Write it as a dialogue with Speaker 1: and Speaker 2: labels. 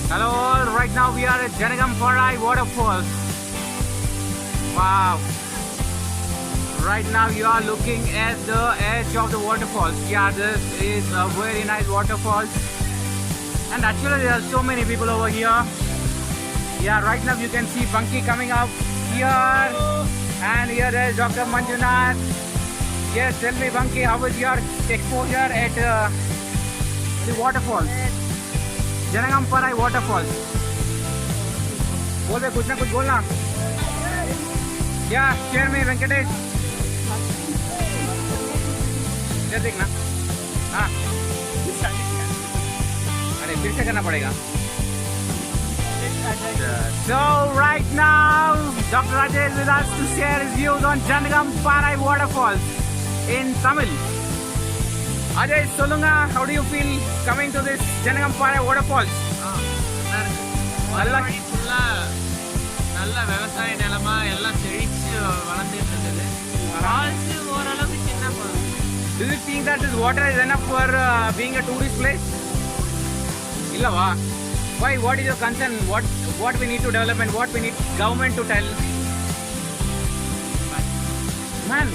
Speaker 1: Hello all, right now we are at Jalagamparai Waterfall. Wow. Right now you are looking at the edge of the waterfalls. Yeah, this is a very nice waterfall. And actually there are so many people over here. Yeah, right now you can see Bunky coming up here. And here there is Dr. Manjunath. Yes, tell me Bunky, how was your exposure at the waterfalls? Jalagamparai Waterfalls. बोल बे कुछ ना कुछ बोलना. Yeah, share me Venkatesh. इधर देखना. हाँ. अरे फिर से करना पड़ेगा. So right now, Dr. Rajesh is with us to share his views on Jalagamparai Waterfalls in Tamil. Ajay, solunga, how do you feel coming to this Jalagamparai Waterfalls?
Speaker 2: நல்ல விவசாய நிலமா எல்லாம் செழிச்சு வளர்ந்துட்டு இருக்குது. ஃபால்ஸ் ஓரளவுக்கு சின்ன.
Speaker 1: Do you think that this water is enough for being a tourist place? Illava. Why? What is your concern? What we need to develop and what we need government to tell? Man,